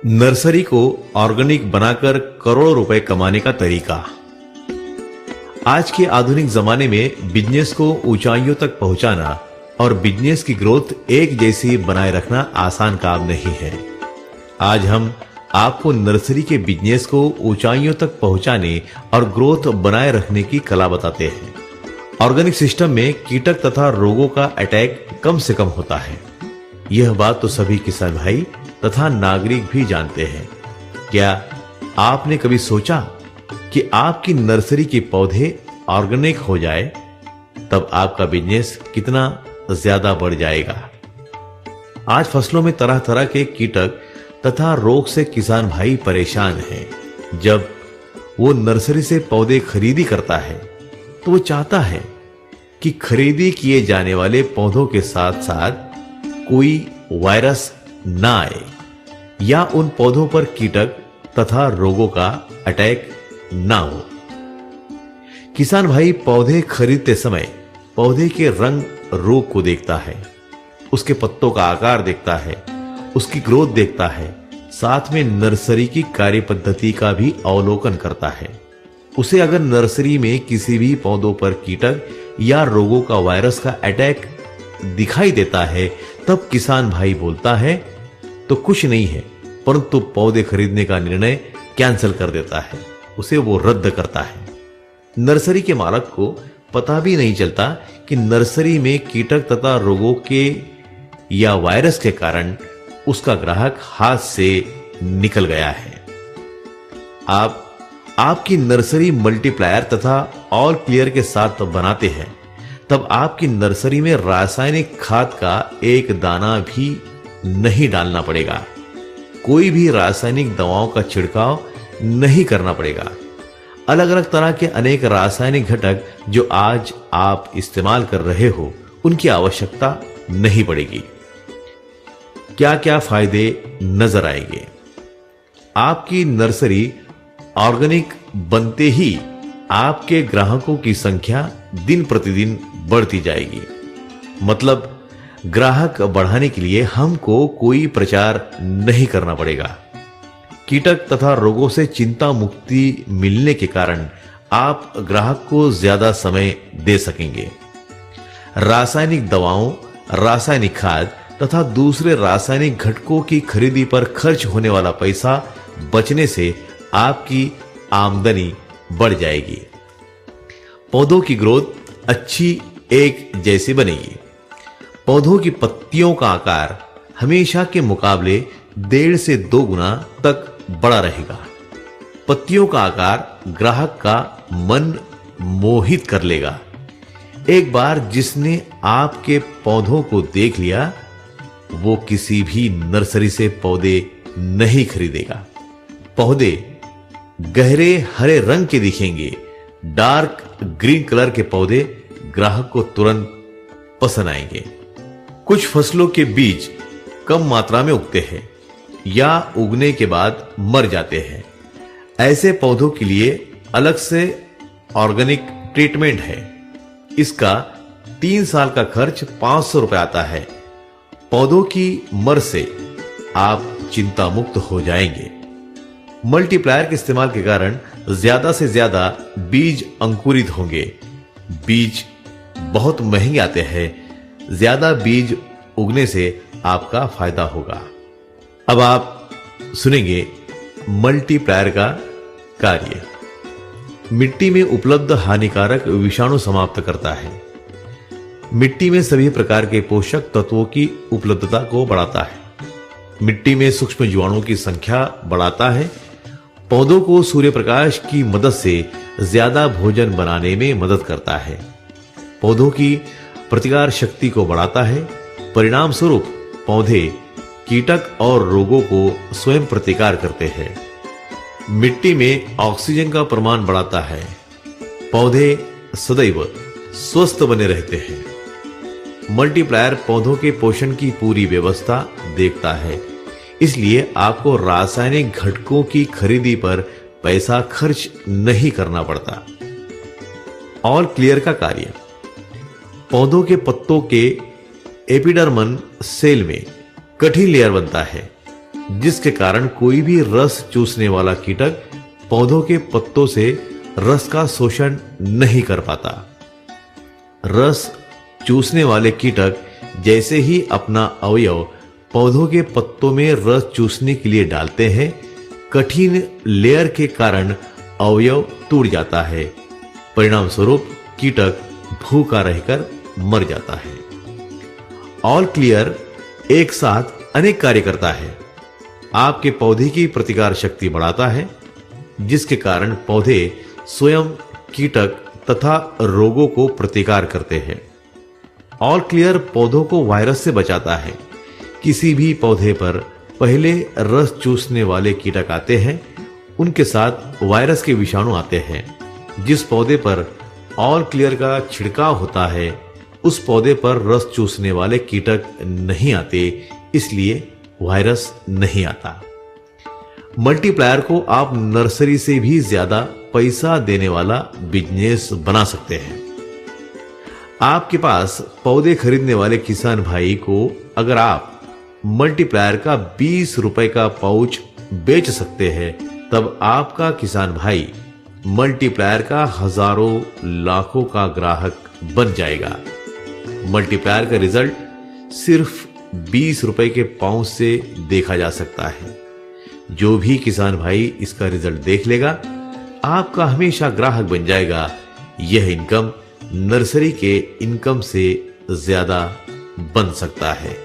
Nursery को organic बनाकर करोड़ों रुपए कमाने का तरीका। आज के आधुनिक जमाने में बिजनेस को ऊंचाइयों तक पहुंचाना और बिजनेस की ग्रोथ एक जैसी बनाए रखना आसान काम नहीं है। आज हम आपको नर्सरी के बिजनेस को ऊंचाइयों तक पहुंचाने और ग्रोथ बनाए रखने की कला बताते हैं। ऑर्गेनिक सिस्टम में कीटक तथा रोगों का अटैक कम से कम होता है। यह बात तो सभी किसान भाई तथा नागरिक भी जानते हैं। क्या आपने कभी सोचा कि आपकी नर्सरी के पौधे ऑर्गेनिक हो जाए, तब आपका बिजनेस कितना ज्यादा बढ़ जाएगा। आज फसलों में तरह तरह के कीटक तथा रोग से किसान भाई परेशान हैं। जब वो नर्सरी से पौधे खरीदी करता है तो वो चाहता है कि खरीदी किए जाने वाले पौधों के साथ साथ कोई वायरस ना आए या उन पौधों पर कीटक तथा रोगों का अटैक ना हो। किसान भाई पौधे खरीदते समय पौधे के रंग रूप को देखता है, उसके पत्तों का आकार देखता है, उसकी ग्रोथ देखता है, साथ में नर्सरी की कार्य पद्धति का भी अवलोकन करता है। उसे अगर नर्सरी में किसी भी पौधों पर कीटक या रोगों का वायरस का अटैक दिखाई देता है, तब किसान भाई बोलता है तो कुछ नहीं है, परंतु पौधे खरीदने का निर्णय कैंसिल कर देता है, उसे वो रद्द करता है। नर्सरी के मालिक को पता भी नहीं चलता कि नर्सरी में कीटक तथा रोगों के या वायरस के कारण उसका ग्राहक हाथ से निकल गया है। आप आपकी नर्सरी मल्टीप्लायर तथा ऑल क्लियर के साथ बनाते हैं, तब आपकी नर्सरी में रासायनिक खाद का एक दाना भी नहीं डालना पड़ेगा। कोई भी रासायनिक दवाओं का छिड़काव नहीं करना पड़ेगा। अलग अलग तरह के अनेक रासायनिक घटक जो आज आप इस्तेमाल कर रहे हो, उनकी आवश्यकता नहीं पड़ेगी। क्या क्या फायदे नजर आएंगे। आपकी नर्सरी ऑर्गेनिक बनते ही आपके ग्राहकों की संख्या दिन प्रतिदिन बढ़ती जाएगी। मतलब ग्राहक बढ़ाने के लिए हमको कोई प्रचार नहीं करना पड़ेगा। कीटक तथा रोगों से चिंता मुक्ति मिलने के कारण आप ग्राहक को ज्यादा समय दे सकेंगे। रासायनिक दवाओं, रासायनिक खाद तथा दूसरे रासायनिक घटकों की खरीदी पर खर्च होने वाला पैसा बचने से आपकी आमदनी बढ़ जाएगी। पौधों की ग्रोथ अच्छी एक जैसी बनेगी। पौधों की पत्तियों का आकार हमेशा के मुकाबले 1.5 से 2 गुना तक बड़ा रहेगा। पत्तियों का आकार ग्राहक का मन मोहित कर लेगा। एक बार जिसने आपके पौधों को देख लिया, वो किसी भी नर्सरी से पौधे नहीं खरीदेगा। पौधे गहरे हरे रंग के दिखेंगे। डार्क ग्रीन कलर के पौधे ग्राहक को तुरंत पसंद आएंगे। कुछ फसलों के बीज कम मात्रा में उगते हैं या उगने के बाद मर जाते हैं। ऐसे पौधों के लिए अलग से ऑर्गेनिक ट्रीटमेंट है। इसका 3 साल का खर्च 500 रुपए आता है। पौधों की मर से आप चिंता मुक्त हो जाएंगे। मल्टीप्लायर के इस्तेमाल के कारण ज्यादा से ज्यादा बीज अंकुरित होंगे। बीज बहुत महंगे आते हैं। ज्यादा बीज उगने से आपका फायदा होगा। अब आप सुनेंगे मल्टीप्लायर का कार्य। मिट्टी में उपलब्ध हानिकारक विषाणु समाप्त करता है। मिट्टी में सभी प्रकार के पोषक तत्वों की उपलब्धता को बढ़ाता है। मिट्टी में सूक्ष्म जीवाणुओं की संख्या बढ़ाता है। पौधों को सूर्य प्रकाश की मदद से ज्यादा भोजन बनाने में मदद करता है। पौधों की प्रतिकार शक्ति को बढ़ाता है। परिणाम स्वरूप पौधे कीटक और रोगों को स्वयं प्रतिकार करते हैं। मिट्टी में ऑक्सीजन का प्रमाण बढ़ाता है। पौधे सदैव स्वस्थ बने रहते हैं। मल्टीप्लायर पौधों के पोषण की पूरी व्यवस्था देखता है, इसलिए आपको रासायनिक घटकों की खरीदी पर पैसा खर्च नहीं करना पड़ता। ऑल क्लियर का कार्य। पौधों के पत्तों के एपिडर्मल सेल में कठिन लेयर बनता है। जिसके कारण कोई भी रस चूसने वाला कीटक पौधों के पत्तों से रस का शोषण नहीं कर पाता। रस चूसने वाले कीटक जैसे ही अपना अवयव पौधों के पत्तों में रस चूसने के लिए डालते हैं, कठिन लेयर के कारण अवयव टूट जाता है। परिणाम स्वरूप कीटक भूखा रहकर मर जाता है। ऑल क्लियर एक साथ अनेक कार्य करता है। आपके पौधे की प्रतिकार शक्ति बढ़ाता है, जिसके कारण पौधे स्वयं कीटक तथा रोगों को प्रतिकार करते हैं। ऑल क्लियर पौधों को वायरस से बचाता है। किसी भी पौधे पर पहले रस चूसने वाले कीटक आते हैं, उनके साथ वायरस के विषाणु आते हैं। जिस पौधे पर ऑल क्लियर का छिड़काव होता है, उस पौधे पर रस चूसने वाले कीटक नहीं आते, इसलिए वायरस नहीं आता। मल्टीप्लायर को आप नर्सरी से भी ज्यादा पैसा देने वाला बिजनेस बना सकते हैं। आपके पास पौधे खरीदने वाले किसान भाई को अगर आप मल्टीप्लायर का 20 रुपए का पाउच बेच सकते हैं, तब आपका किसान भाई मल्टीप्लायर का हजारों लाखों का ग्राहक बन जाएगा। मल्टीप्लायर का रिजल्ट सिर्फ 20 रुपए के पाउच से देखा जा सकता है। जो भी किसान भाई इसका रिजल्ट देख लेगा, आपका हमेशा ग्राहक बन जाएगा। यह इनकम नर्सरी के इनकम से ज्यादा बन सकता है।